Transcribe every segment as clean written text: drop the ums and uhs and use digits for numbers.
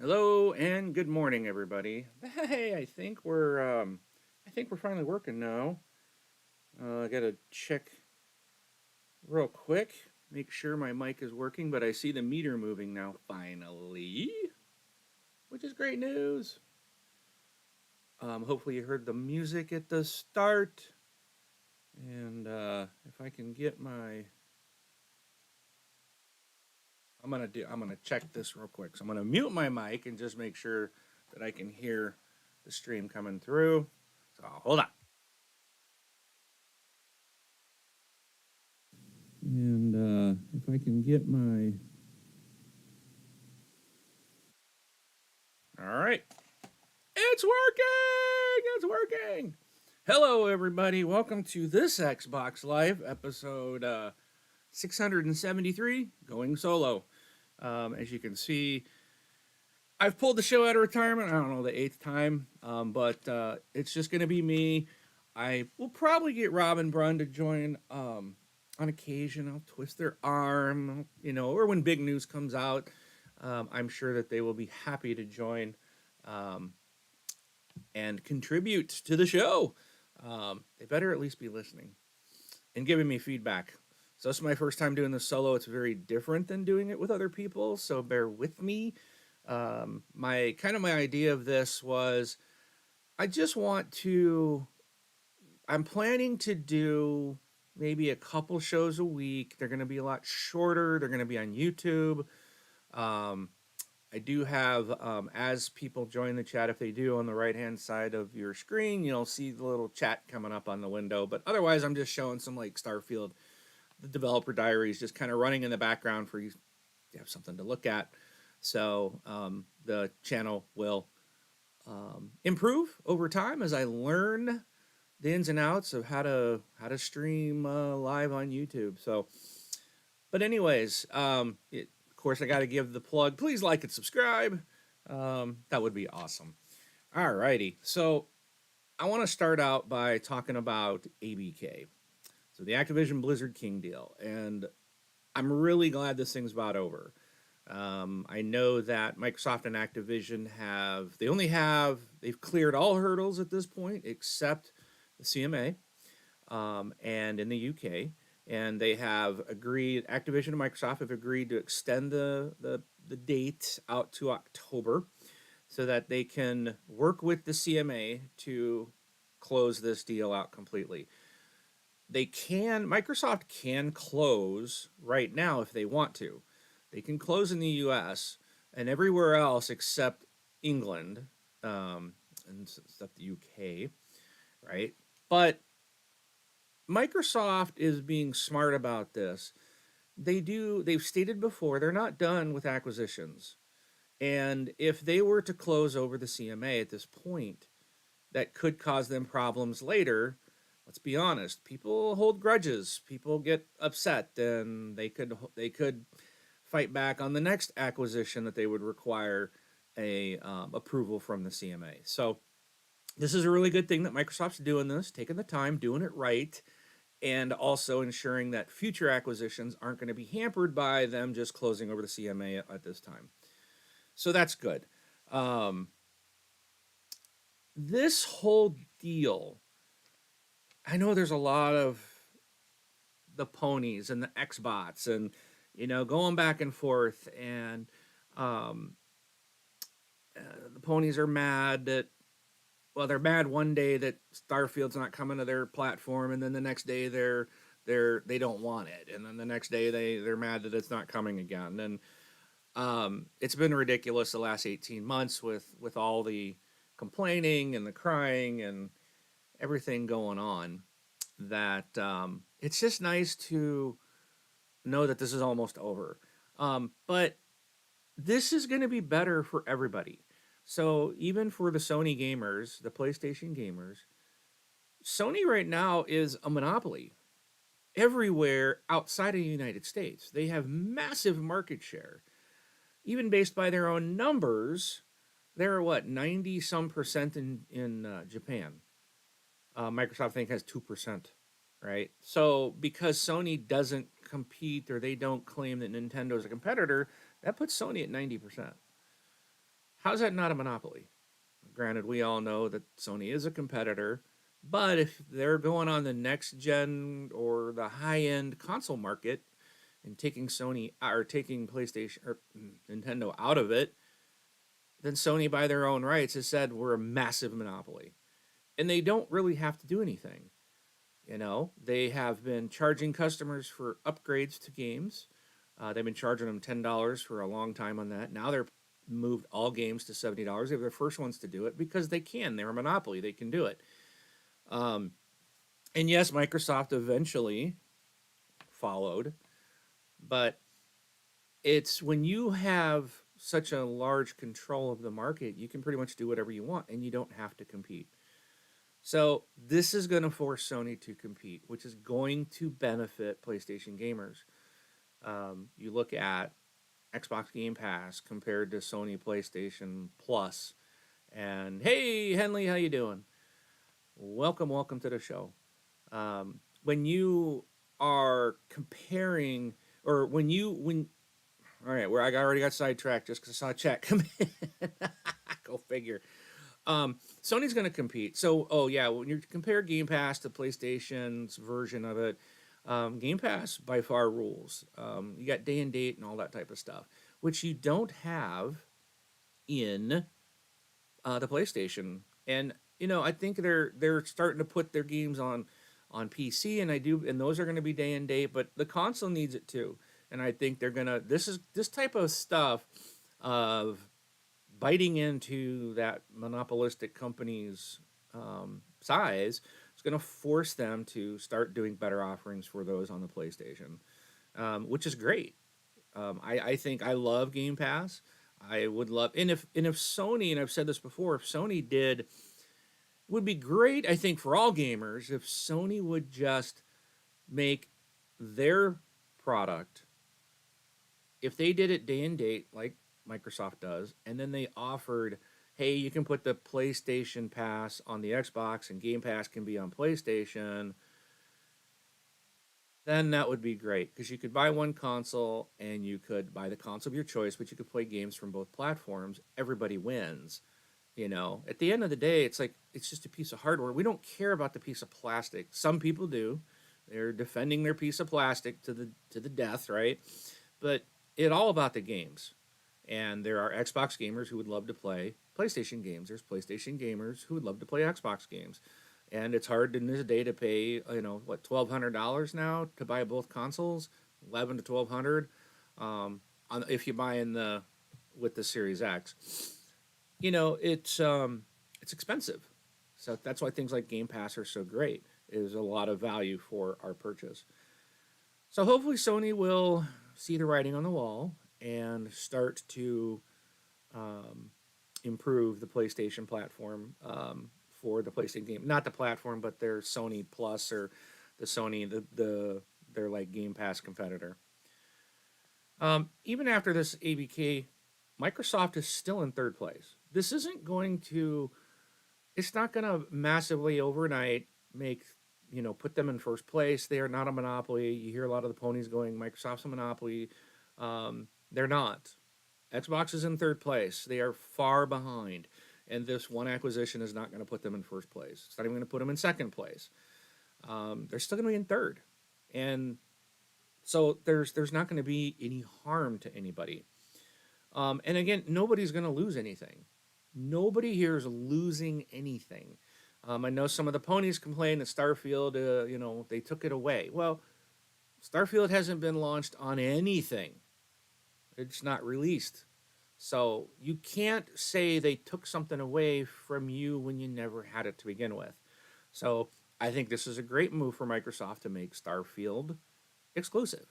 Hello and good morning, everybody. Hey, I think we're finally working now. I gotta check real quick, make sure my mic is working, but I see the meter moving now finally, which is great news. Hopefully you heard the music at the start, and if I can get my, I'm gonna check this real quick. So I'm gonna mute my mic and just make sure that I can hear the stream coming through. So hold on. And if I can get my. All right. It's working! It's working! Hello, everybody. Welcome to this Xbox Live episode 673 Going Solo. As you can see, I've pulled the show out of retirement. I don't know, the eighth time. But it's just going to be me. I will probably get Rob and Brun to join on occasion. I'll twist their arm, or when big news comes out. I'm sure that they will be happy to join and contribute to the show. They better at least be listening and giving me feedback. So this is my first time doing this solo. It's very different than doing it with other people, so bear with me. My idea of this was I just want to. I'm planning to do maybe a couple shows a week. They're going to be a lot shorter. They're going to be on YouTube. I do have, as people join the chat, if they do, on the right-hand side of your screen, you'll see the little chat coming up on the window. But otherwise, I'm just showing some, like, Starfield, the developer diaries, just kind of running in the background for you to have something to look at. So the channel will improve over time as I learn the ins and outs of how to stream live on YouTube. So, but anyways, of course, I got to give the plug. Please like and subscribe. That would be awesome. Alrighty, so I want to start out by talking about ABK, so the Activision Blizzard King deal, and I'm really glad this thing's about over. I know that Microsoft and Activision they've cleared all hurdles at this point except the CMA, and in the UK, and they have agreed. Activision and Microsoft have agreed to extend the date out to October, so that they can work with the CMA to close this deal out completely. Microsoft can close right now if they want to. They can close in the US and everywhere else except England, and except the UK, right? But Microsoft is being smart about this. They've stated before, they're not done with acquisitions. And if they were to close over the CMA at this point, that could cause them problems later. Let's be honest, people hold grudges, people get upset, and they could fight back on the next acquisition that they would require a approval from the CMA. So this is a really good thing that Microsoft's doing this, taking the time, doing it right, and also ensuring that future acquisitions aren't going to be hampered by them just closing over the CMA at this time. So that's good. This whole deal, I know there's a lot of the ponies and the Xbots and, going back and forth, and the ponies are mad that, well, they're mad one day that Starfield's not coming to their platform, and then the next day they don't want it, and then the next day they're mad that it's not coming again. And it's been ridiculous the last 18 months with all the complaining and the crying and everything going on, that it's just nice to know that this is almost over. But this is going to be better for everybody. So even for the Sony gamers, the PlayStation gamers, Sony right now is a monopoly everywhere outside of the United States. They have massive market share. Even based by their own numbers, they're 90 some percent in Japan. Microsoft, I think, has 2%, right? So because Sony doesn't compete, or they don't claim that Nintendo is a competitor, that puts Sony at 90%. How's that not a monopoly? Granted, we all know that Sony is a competitor, but if they're going on the next gen or the high end console market and taking Sony or taking PlayStation or Nintendo out of it, then Sony, by their own rights, has said we're a massive monopoly. And they don't really have to do anything. You know, they have been charging customers for upgrades to games. They've been charging them $10 for a long time on that. Now they're moved all games to $70. They were the first ones to do it because they can. They're a monopoly. They can do it. Um, and yes, Microsoft eventually followed, but it's when you have such a large control of the market, you can pretty much do whatever you want and you don't have to compete. So this is going to force Sony to compete, which is going to benefit PlayStation gamers. You look at Xbox Game Pass compared to Sony PlayStation Plus, and hey, Henley, how you doing? Welcome, welcome to the show. When you are comparing, or when all right, where I already got sidetracked just because I saw a chat come in. Go figure. Sony's going to compete. So, oh yeah, when you compare Game Pass to PlayStation's version of it, Game Pass by far rules. You got day and date and all that type of stuff, which you don't have in the PlayStation. And you know, I think they're starting to put their games on PC, and I do, and those are going to be day and date. But the console needs it too, and I think they're gonna. This type of stuff of biting into that monopolistic company's size is going to force them to start doing better offerings for those on the PlayStation, which is great. I think I love Game Pass. I would love, and if Sony, and I've said this before, if Sony did, it would be great. I think for all gamers, if Sony would just make their product, if they did it day and date like Microsoft does, and then they offered, hey, you can put the PlayStation Pass on the Xbox and Game Pass can be on PlayStation, then that would be great because you could buy one console and you could buy the console of your choice, but you could play games from both platforms. Everybody wins. You know, at the end of the day, it's like it's just a piece of hardware. We don't care about the piece of plastic. Some people do. They're defending their piece of plastic to the death, right? But it's all about the games. And there are Xbox gamers who would love to play PlayStation games. There's PlayStation gamers who would love to play Xbox games. And it's hard in this day to pay, you know, what, $1,200 now to buy both consoles, 11 to 1,200, if you buy in the with the Series X. You know, it's expensive. So that's why things like Game Pass are so great. Is a lot of value for our purchase. So hopefully Sony will see the writing on the wall and start to um, improve the PlayStation platform for the PlayStation game. Not the platform, but their Sony Plus or the Sony their like Game Pass competitor. Even after this ABK, Microsoft is still in third place. This isn't going to. It's not going to massively overnight make put them in first place. They are not a monopoly. You hear a lot of the ponies going, Microsoft's a monopoly. They're not. Xbox is in third place. They are far behind, and this one acquisition is not going to put them in first place. It's not even going to put them in second place. They're still going to be in third, and so there's not going to be any harm to anybody. And again, nobody's going to lose anything. Nobody here is losing anything. I know some of the ponies complain that Starfield, they took it away. Well, Starfield hasn't been launched on anything. It's not released. So you can't say they took something away from you when you never had it to begin with. So I think this is a great move for Microsoft to make Starfield exclusive.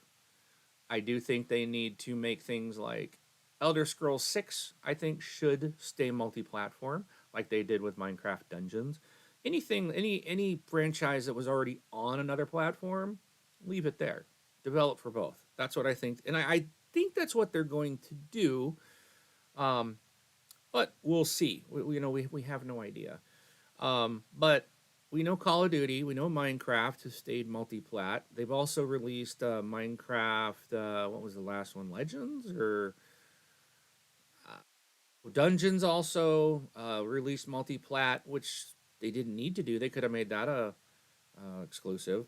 I do think they need to make things like Elder Scrolls 6, I think, should stay multi-platform, like they did with Minecraft Dungeons. Any franchise that was already on another platform, leave it there. Develop for both. That's what I think, and I think that's what they're going to do. Um, but we'll see. We have no idea. But we know Call of Duty, we know Minecraft has stayed multi-plat. They've also released Minecraft. What was the last one? Legends or Dungeons also released multi-plat, which they didn't need to do. They could have made that a exclusive,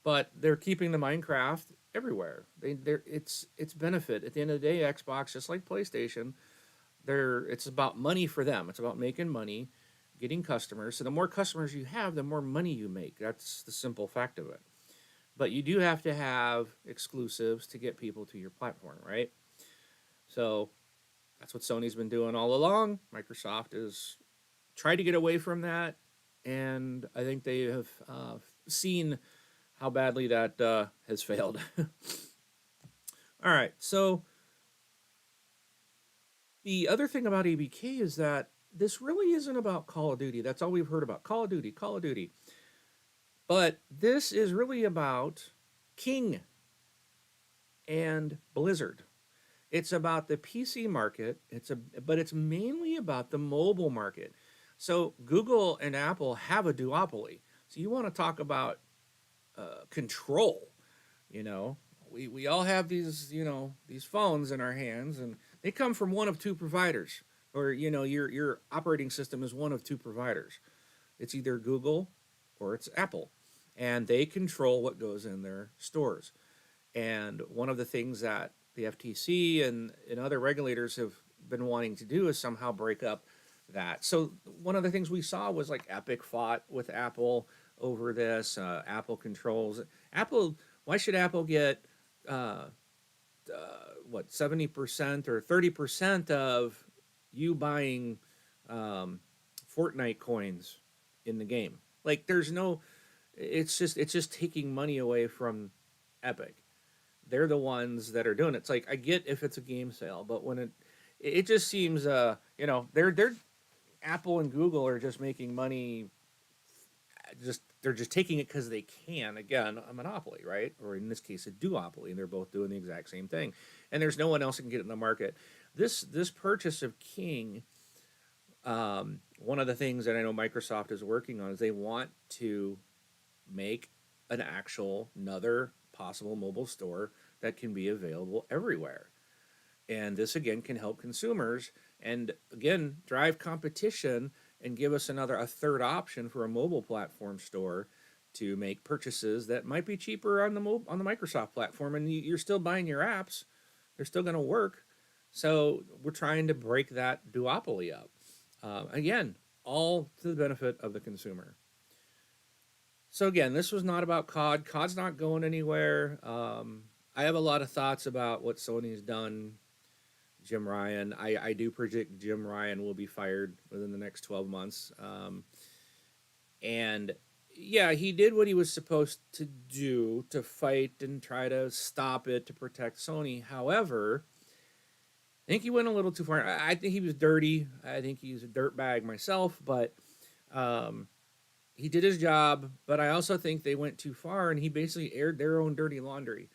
but they're keeping the Minecraft everywhere. It's benefit at the end of the day. Xbox, just like PlayStation, it's about money for them. It's about making money, getting customers. So the more customers you have, the more money you make. That's the simple fact of it. But you do have to have exclusives to get people to your platform, right? So that's what Sony's been doing all along. Microsoft is tried to get away from that, and I think they have seen how badly that has failed. All right, so the other thing about ABK is that this really isn't about Call of Duty. That's all we've heard about, Call of Duty, Call of Duty. But this is really about King and Blizzard. It's about the PC market. But it's mainly about the mobile market. So Google and Apple have a duopoly. So you want to talk about control? You know, we all have these phones in our hands, and they come from one of two providers, or your operating system is one of two providers. It's either Google or it's Apple, and they control what goes in their stores. And one of the things that the FTC and other regulators have been wanting to do is somehow break up that. So one of the things we saw was like Epic fought with Apple over this. Apple controls Apple. Why should Apple get uh, 70% or 30% of you buying Fortnite coins in the game? Like, there's no. It's just taking money away from Epic. They're the ones that are doing it. It's like, I get if it's a game sale, but when it just seems they're Apple and Google are just making money. They're just taking it because they can. Again, a monopoly, right? Or in this case, a duopoly, and they're both doing the exact same thing. And there's no one else that can get it in the market. This purchase of King, one of the things that I know Microsoft is working on is they want to make an actual another possible mobile store that can be available everywhere. And this again can help consumers and again drive competition and give us a third option for a mobile platform store to make purchases that might be cheaper on on the Microsoft platform, and you're still buying your apps. They're still going to work. So we're trying to break that duopoly up. Again, all to the benefit of the consumer. So again, this was not about COD. COD's not going anywhere. I have a lot of thoughts about what Sony's done. Jim Ryan. I do predict Jim Ryan will be fired within the next 12 months. And yeah, he did what he was supposed to do to fight and try to stop it to protect Sony. However, I think he went a little too far. I think he was dirty. I think he's a dirtbag myself, but um, he did his job. But I also think they went too far, and he basically aired their own dirty laundry.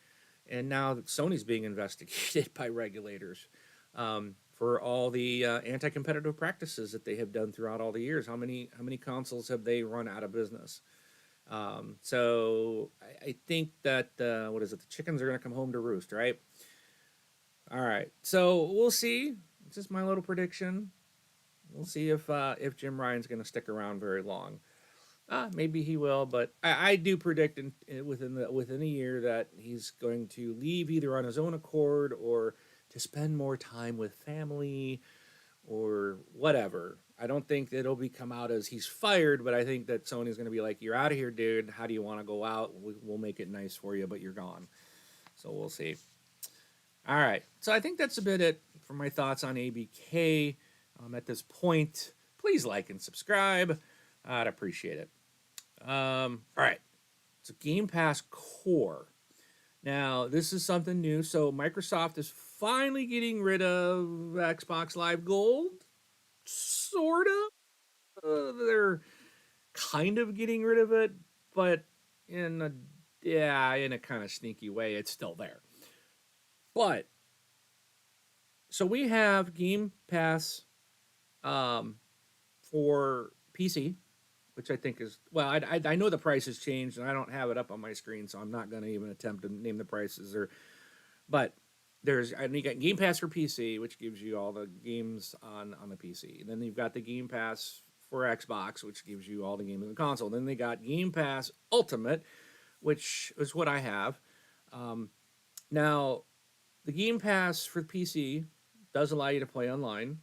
And now that Sony's being investigated by regulators for all the anti-competitive practices that they have done throughout all the years. How many consoles have they run out of business? So I think that what is it? The chickens are going to come home to roost, right? All right. So we'll see. It's just my little prediction. We'll see if Jim Ryan's going to stick around very long. Maybe he will, but I do predict within a year that he's going to leave either on his own accord or to spend more time with family or whatever. I don't think that it'll be come out as he's fired, but I think that Sony's going to be like, "You're out of here, dude. How do you want to go out? We'll make it nice for you, but you're gone." So we'll see. All right. So I think that's a bit it for my thoughts on ABK. At this point, please like and subscribe. I'd appreciate it. All right. So Game Pass Core. Now, this is something new. So Microsoft is finally getting rid of Xbox Live Gold. Sort of. They're kind of getting rid of it, but in a in a kind of sneaky way, it's still there. But so we have Game Pass for PC, which I think is well. I know the price has changed, and I don't have it up on my screen, so I'm not going to even attempt to name the prices. But and you got Game Pass for PC, which gives you all the games on the PC. And then you've got the Game Pass for Xbox, which gives you all the games on the console. Then they got Game Pass Ultimate, which is what I have. Um, Now, the Game Pass for PC does allow you to play online.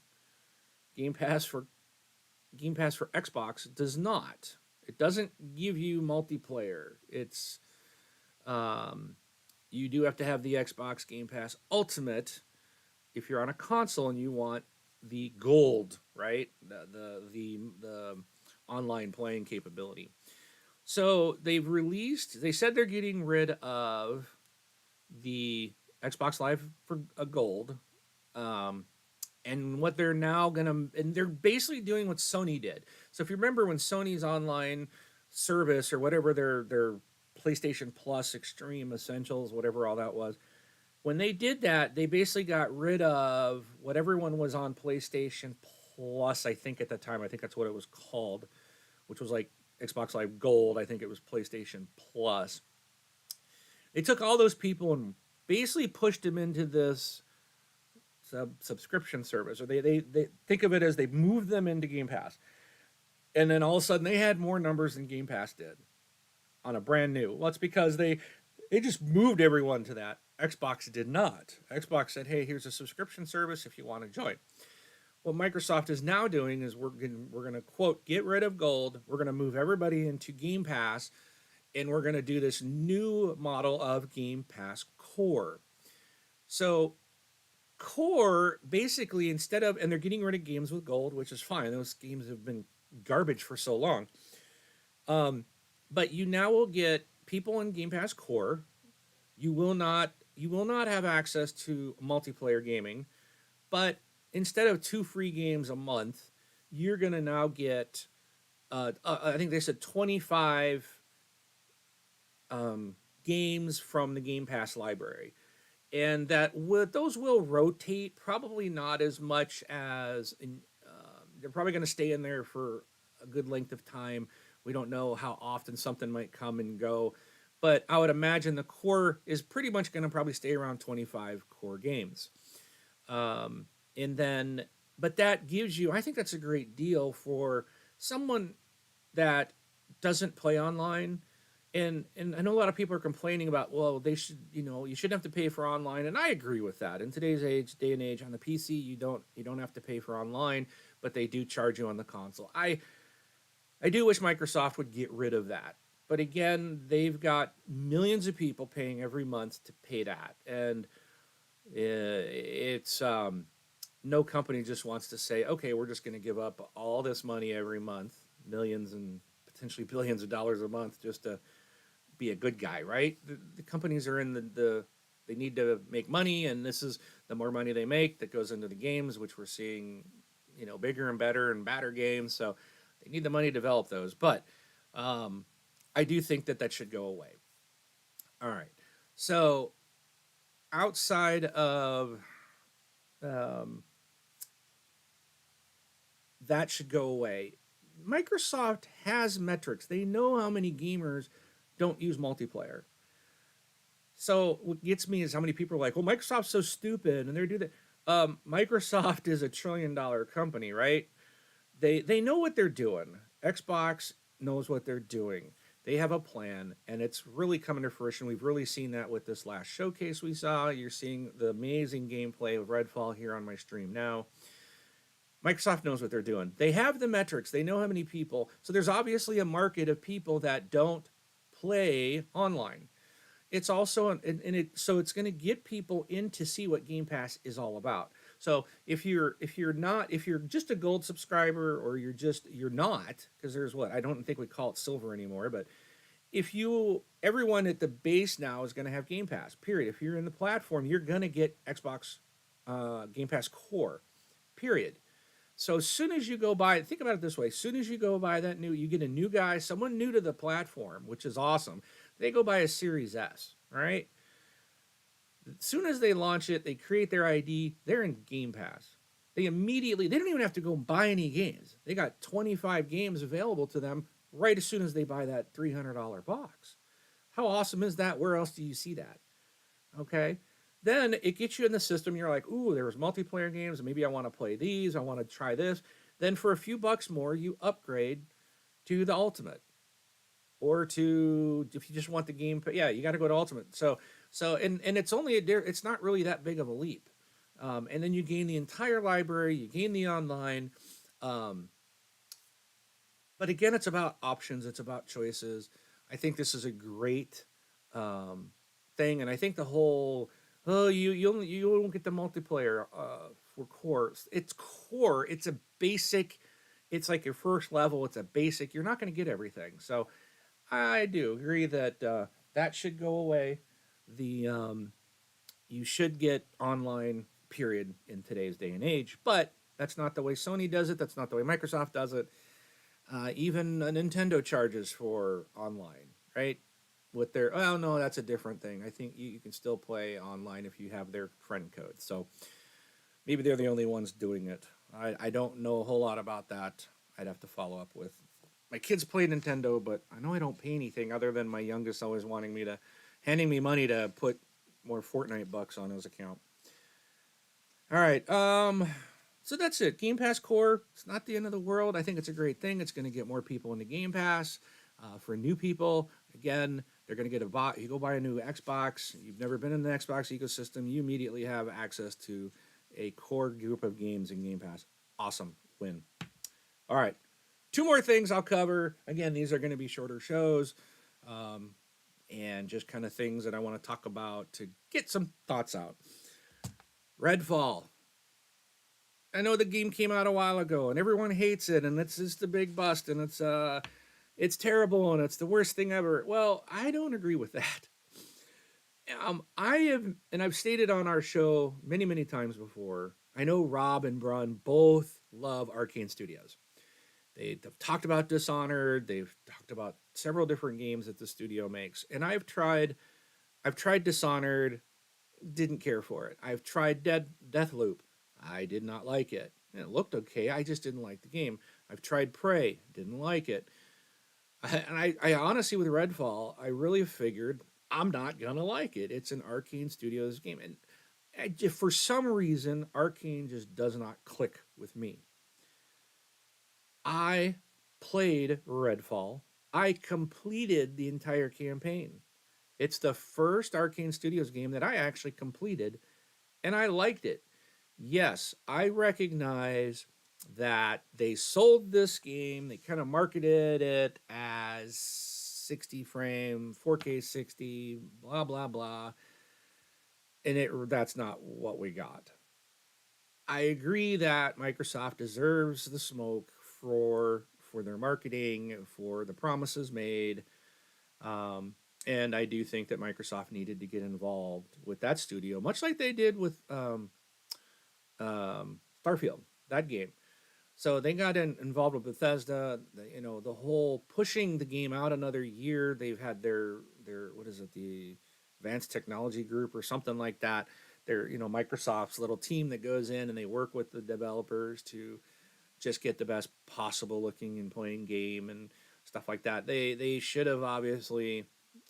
Game Pass for Game Pass for Xbox does not. It doesn't give you multiplayer. It's um, you do have to have the Xbox Game Pass Ultimate if you're on a console and you want the gold, right? The online playing capability. So they said they're getting rid of the Xbox Live for a gold. Um, and what they're now gonna, and they're basically doing what Sony did. So if you remember when Sony's online service or whatever their PlayStation Plus Extreme Essentials, whatever all that was, when they did that, they basically got rid of what everyone was on PlayStation Plus. I think at the time, I think that's what it was called, which was like Xbox Live Gold. I think it was PlayStation Plus. They took all those people and basically pushed them into this subscription service, or they think of it as they moved them into Game Pass, and then all of a sudden they had more numbers than Game Pass did on a brand new. Well, it's because they just moved everyone to that. Xbox did not. Xbox said, "Hey, here's a subscription service if you want to join." What Microsoft is now doing is we're going to quote get rid of Gold. We're going to move everybody into Game Pass, and we're going to do this new model of Game Pass Core. So Core basically and they're getting rid of games with gold, which is fine. Those games have been garbage for so long. But you now will get people in Game Pass Core. You will not have access to multiplayer gaming, but instead of 2 free games a month, you're gonna now get I think they said 25 games from the Game Pass library, and those will rotate, probably not as much as they're probably going to stay in there for a good length of time. We don't know how often something might come and go, but I would imagine the core is pretty much going to probably stay around 25 core games. And then, but that gives you, I think that's a great deal for someone that doesn't play online. And I know a lot of people are complaining about, well, they should, you shouldn't have to pay for online, and I agree with that. In today's day and age, on the PC, you don't have to pay for online, but they do charge you on the console. I do wish Microsoft would get rid of that, but again, they've got millions of people paying every month to pay that, and it's no company just wants to say, okay, we're just going to give up all this money every month, millions and potentially billions of dollars a month, just to be a good guy, right? The companies are in they need to make money, and this is the more money they make that goes into the games, which we're seeing, bigger and better and badder games. So they need the money to develop those. But I do think that should go away. All right. So outside of that should go away. Microsoft has metrics. They know how many gamers don't use multiplayer. So what gets me is how many people are like, well, Microsoft's so stupid and they're doing that. Microsoft is a $1 trillion company, right? They know what they're doing. Xbox knows what they're doing. They have a plan, and it's really coming to fruition. We've really seen that with this last showcase we saw. You're seeing the amazing gameplay of Redfall here on my stream now. Microsoft knows what they're doing. They have the metrics. They know how many people. So there's obviously a market of people that don't play online. It's also so it's going to get people in to see what Game Pass is all about. So if you're just a gold subscriber, or you're not, because there's I don't think we call it silver anymore, but everyone at the base now is going to have Game Pass. Period. If you're in the platform, you're going to get Xbox Game Pass Core. Period. So as soon as you go buy, think about it this way: as soon as you go buy you get a new guy, someone new to the platform, which is awesome. They go buy a Series S, right? As soon as they launch it, they create their ID, they're in Game Pass. They don't even have to go buy any games. They got 25 games available to them right as soon as they buy that $300 box. How awesome is that? Where else do you see that? Okay. Then it gets you in the system. You're like, ooh, there's multiplayer games. Maybe I want to play these. I want to try this. Then for a few bucks more, you upgrade to the ultimate, or to, if you just want the game. But yeah, you got to go to ultimate. And it's only it's not really that big of a leap. And then you gain the entire library. You gain the online. Um, but again, it's about options. It's about choices. I think this is a great um, thing, and I think the whole, oh, you won't get the multiplayer for core. It's core. It's a basic. It's like your first level. It's a basic. You're not going to get everything. So I do agree that that should go away. The You should get online. Period in today's day and age, but that's not the way Sony does it. That's not the way Microsoft does it. Even Nintendo charges for online, right? With their, oh no, that's a different thing. I think you can still play online if you have their friend code. So maybe they're the only ones doing it. I don't know a whole lot about that. I'd have to follow up with. My kids play Nintendo, but I know I don't pay anything other than my youngest always handing me money to put more Fortnite bucks on his account. All right. So that's it. Game Pass Core. It's not the end of the world. I think it's a great thing. It's going to get more people into Game Pass. For new people, again, they're going to get a bot. You go buy a new Xbox. You've never been in the Xbox ecosystem. You immediately have access to a core group of games in Game Pass. Awesome. Win. All right. Two more things I'll cover. Again, these are going to be shorter shows. And just kind of things that I want to talk about to get some thoughts out. Redfall. I know the game came out a while ago and everyone hates it and it's just a big bust and it's terrible and it's the worst thing ever. Well, I don't agree with that. I've stated on our show many, many times before, I know Rob and Brun both love Arcane Studios. They've talked about Dishonored. They've talked about several different games that the studio makes. And I've tried Dishonored, didn't care for it. I've tried Deathloop. I did not like it. It looked okay. I just didn't like the game. I've tried Prey. Didn't like it. I honestly, with Redfall, I really figured I'm not going to like it. It's an Arcane Studios game. And for some reason, Arcane just does not click with me. I played Redfall. I completed the entire campaign. It's the first Arcane Studios game that I actually completed, and I liked it. Yes, I recognize that they sold this game, they kind of marketed it as 60 frame, 4K 60, blah, blah, blah. And that's not what we got. I agree that Microsoft deserves the smoke for their marketing, for the promises made. And I do think that Microsoft needed to get involved with that studio, much like they did with Starfield, that game. So they got involved with Bethesda. The whole pushing the game out another year. They've had their what is it, the Advanced Technology Group or something like that. They're Microsoft's little team that goes in and they work with the developers to just get the best possible looking and playing game and stuff like that. They should have obviously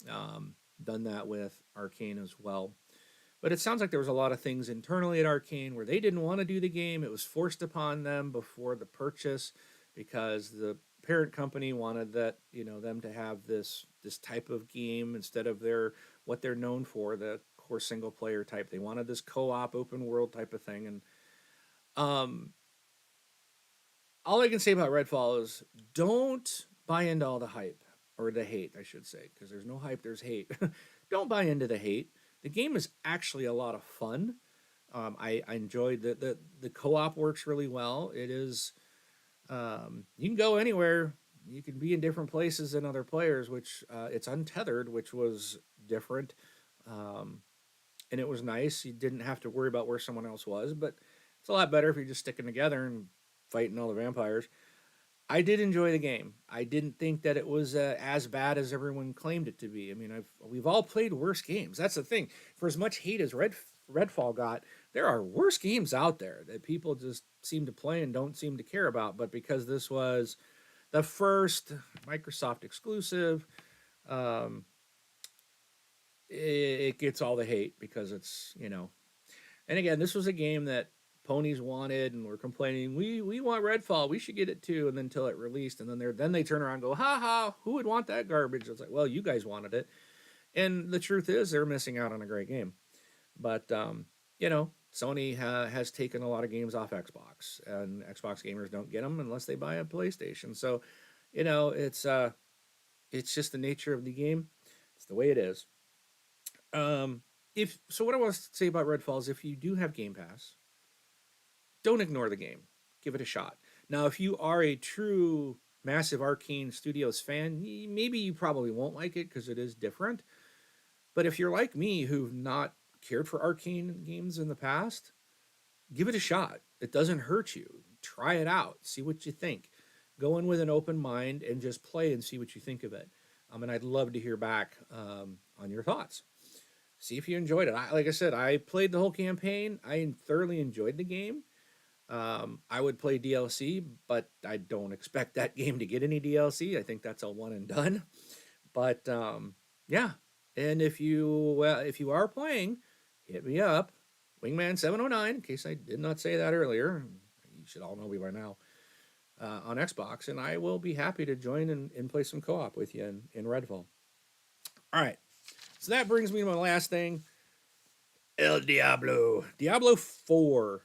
done that with Arcane as well. But it sounds like there was a lot of things internally at Arcane where they didn't want to do the game. It was forced upon them before the purchase because the parent company wanted them to have this type of game instead of what they're known for, the core single player type. They wanted this co-op open world type of thing. And all I can say about Redfall is don't buy into all the hype, or the hate, I should say, because there's no hype, there's hate. Don't buy into the hate. The game is actually a lot of fun. I enjoyed the co-op works really well. It is you can go anywhere. You can be in different places than other players, which it's untethered, which was different, and it was nice. You didn't have to worry about where someone else was, but it's a lot better if you're just sticking together and fighting all the vampires. I did enjoy the game. I didn't think that it was as bad as everyone claimed it to be. I mean, we've all played worse games. That's the thing. For as much hate as Redfall got, there are worse games out there that people just seem to play and don't seem to care about. But because this was the first Microsoft exclusive, it gets all the hate because it's, and again, this was a game that ponies wanted and were complaining, we want Redfall, we should get it too, and then until it released, and then they turn around and go, ha ha, who would want that garbage? It's like, well, you guys wanted it. And the truth is they're missing out on a great game. But Sony has taken a lot of games off Xbox, and Xbox gamers don't get them unless they buy a PlayStation. So, it's just the nature of the game. It's the way it is. If so, what I want to say about Redfall is, if you do have Game Pass, don't ignore the game. Give it a shot. Now, if you are a true massive Arcane Studios fan, maybe you probably won't like it because it is different. But if you're like me, who've not cared for Arcane games in the past, give it a shot. It doesn't hurt you. Try it out. See what you think. Go in with an open mind and just play and see what you think of it. And I'd love to hear back on your thoughts. See if you enjoyed it. Like I said, I played the whole campaign. I thoroughly enjoyed the game. I would play DLC, but I don't expect that game to get any DLC. I think that's a one and done. But yeah, and if you are playing, hit me up, Wingman709. In case I did not say that earlier, you should all know me by now. On Xbox, and I will be happy to join and play some co-op with you in Redfall. All right, so that brings me to my last thing, El Diablo. Diablo 4.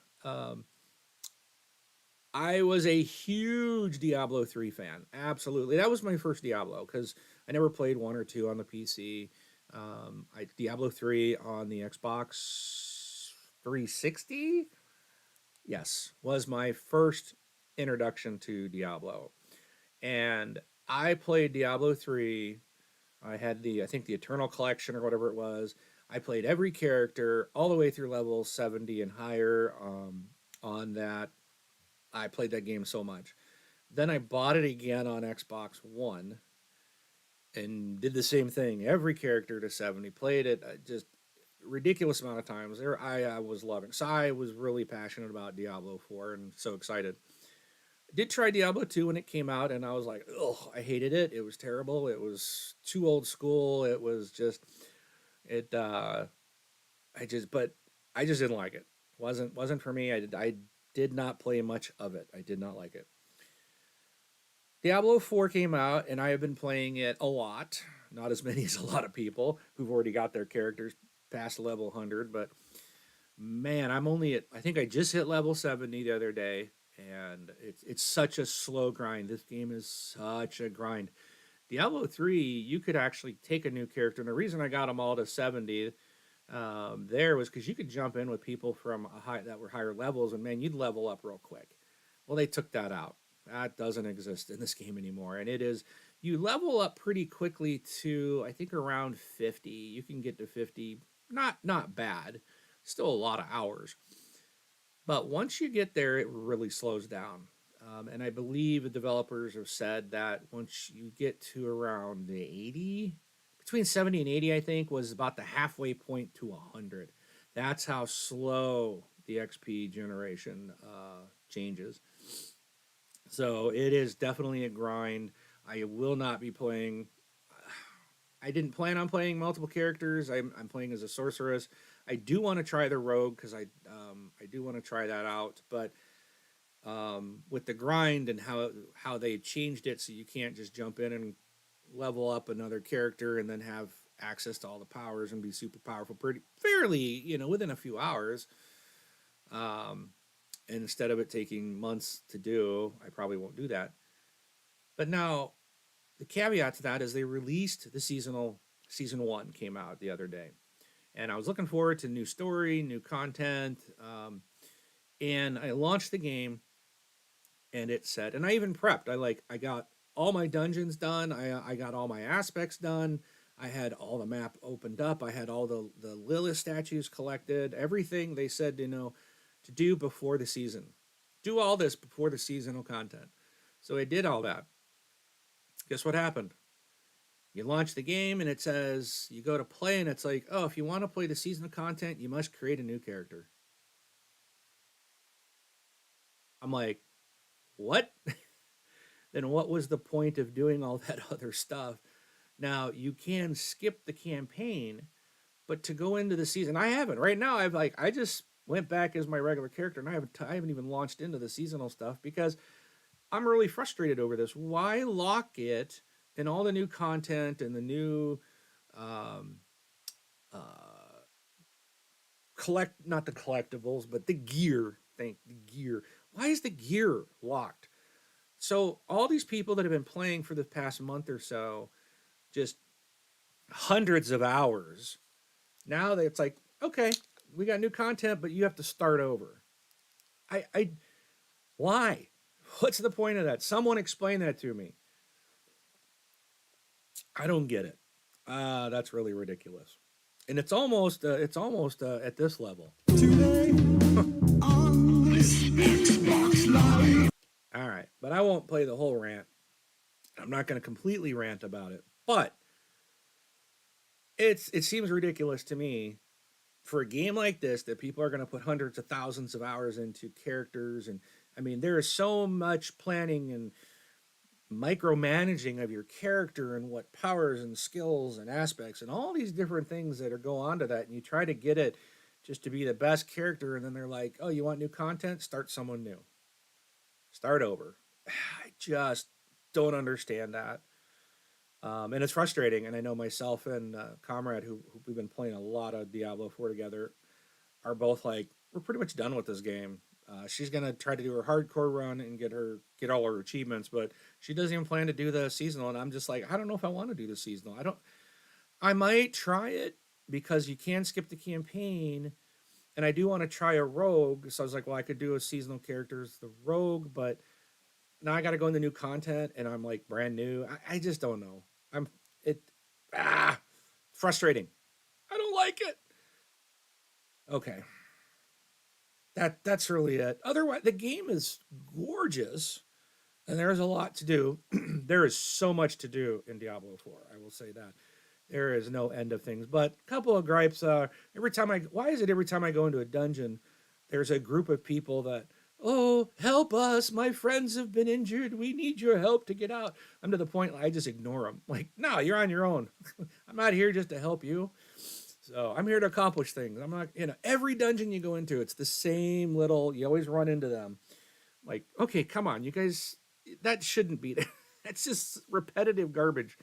I was a huge Diablo 3 fan. Absolutely. That was my first Diablo because I never played 1 or 2 on the PC. Diablo 3 on the Xbox 360, yes, was my first introduction to Diablo. And I played Diablo 3. I had I think the Eternal Collection or whatever it was. I played every character all the way through level 70 and higher on that. I played that game so much. Then I bought it again on Xbox One and did the same thing. Every character to 70. Played it just ridiculous amount of times. There, I was loving. So I was really passionate about Diablo 4 and so excited. Did try Diablo 2 when it came out, and I was like, oh, I hated it. It was terrible. It was too old school. It was just it. But I just didn't like it. Wasn't for me. I did not play much of it. I did not like it. Diablo 4 came out, and I have been playing it a lot. Not as many as a lot of people who've already got their characters past level 100, but man, I think I just hit level 70 the other day, and it's such a slow grind. This game is such a grind. Diablo 3, you could actually take a new character, and the reason I got them all to 70 there was because you could jump in with people from that were higher levels, and man, you'd level up real quick. Well, they took that out. That doesn't exist in this game anymore, and you level up pretty quickly to, I think, around 50. You can get to 50, not bad, still a lot of hours. But once you get there, it really slows down. And I believe the developers have said that once you get to around the 80, between 70 and 80, I think, was about the halfway point to 100. That's how slow the XP generation changes. So it is definitely a grind. I will not be playing. I didn't plan on playing multiple characters. I'm playing as a sorceress. I do want to try the rogue because I do want to try that out. But with the grind and how they changed it, so you can't just jump in and level up another character and then have access to all the powers and be super powerful pretty fairly, within a few hours. And instead of it taking months to do, I probably won't do that. But now, the caveat to that is they released the season 1 came out the other day, and I was looking forward to new story, new content, and I launched the game, and it said, and I even prepped. I got all my dungeons done. I got all my aspects done. I had all the map opened up. I had all the Lilith statues collected. Everything they said, to do before the season. Do all this before the seasonal content. So I did all that. Guess what happened? You launch the game and it says, you go to play and it's like, oh, if you want to play the seasonal content, you must create a new character. I'm like, what? Then what was the point of doing all that other stuff? Now, you can skip the campaign, But to go into the season, I haven't. Right now, I just went back as my regular character, and I haven't even launched into the seasonal stuff because I'm really frustrated over this. Why lock it in all the new content and the new um, uh, not the collectibles, but the gear. The gear. Why is the gear locked? So all these people that have been playing for the past month or so, just hundreds of hours. Now that it's like, okay, we got new content, but you have to start over. I why? What's the point of that? Someone explain that to me. I don't get it. That's really ridiculous. And it's almost at this level. Today on this Xbox Live. All right, but I won't play the whole rant. I'm not going to completely rant about it, but it seems ridiculous to me for a game like this that people are going to put hundreds of thousands of hours into characters. And I mean, there is so much planning and micromanaging of your character and what powers and skills and aspects and all these different things that are go on to that, and you try to get it just to be the best character, and then they're like, oh, you want new content, start someone new, start over. I just don't understand that. And it's frustrating. And I know myself and Comrade, who we've been playing a lot of Diablo 4 together, are both like, we're pretty much done with this game. She's gonna try to do her hardcore run and get all her achievements, but she doesn't even plan to do the seasonal. And I'm just like, I don't know if I want to do the seasonal. I don't. I might try it because you can skip the campaign, and I do want to try a rogue. So I was like, well, I could do a seasonal character as the rogue, but now I got to go into new content, and I'm like brand new. I just don't know. I'm it. Frustrating. I don't like it. Okay, that's really it. Otherwise, the game is gorgeous, and there's a lot to do. There is so much to do in Diablo 4. I will say that there is no end of things. But a couple of gripes. Why is it every time I go into a dungeon, there's a group of people that, oh, help us, my friends have been injured, we need your help to get out. I'm to the point I just ignore them. Like, no, you're on your own. I'm not here just to help you. So I'm here to accomplish things. I'm not, every dungeon you go into, it's the same little, you always run into them. Like, okay, come on, you guys, that shouldn't be there. That's just repetitive garbage.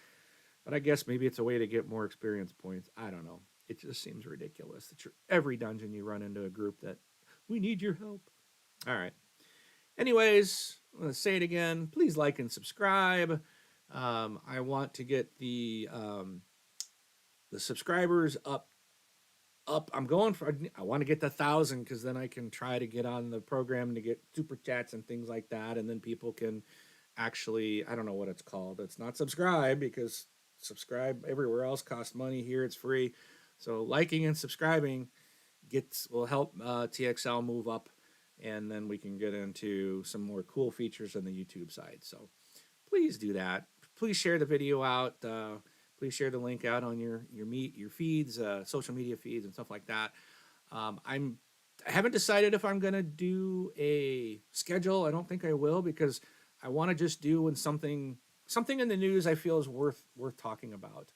But I guess maybe it's a way to get more experience points. I don't know. It just seems ridiculous that every dungeon you run into a group that, we need your help. All right. Anyways, I'm going to say it again. Please like and subscribe. I want to get the subscribers up. I'm going for. I want to get to 1,000 because then I can try to get on the program to get super chats and things like that, and then people can actually. I don't know what it's called. It's not subscribe because subscribe everywhere else costs money. Here it's free. So liking and subscribing will help TXL move up, and then we can get into some more cool features on the YouTube side. So please do that. Please share the video out. Please share the link out on your feeds, social media feeds, and stuff like that. I haven't decided if I'm gonna do a schedule. I don't think I will because I want to just do when something in the news I feel is worth talking about.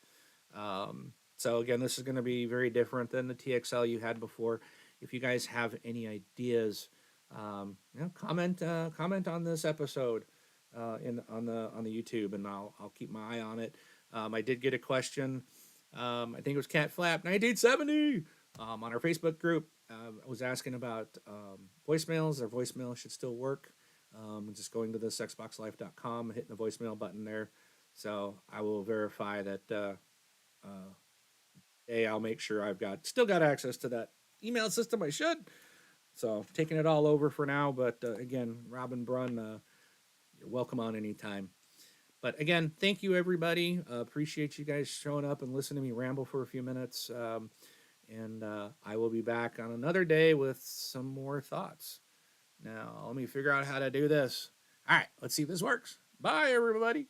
So again, this is going to be very different than the TXL you had before. If you guys have any ideas, comment on this episode on the YouTube, and I'll keep my eye on it. I did get a question. I think it was Cat Flap 1970 on our Facebook group. I was asking about voicemails. Their voicemail should still work. Just going to this xboxlife.com, hitting the voicemail button there. So I will verify that. I'll make sure I've still got access to that email system. I should. So taking it all over for now. But again, Robin Brunn, you're welcome on anytime. But again, thank you, everybody. Appreciate you guys showing up and listening to me ramble for a few minutes. And I will be back on another day with some more thoughts. Now, let me figure out how to do this. All right, let's see if this works. Bye, everybody.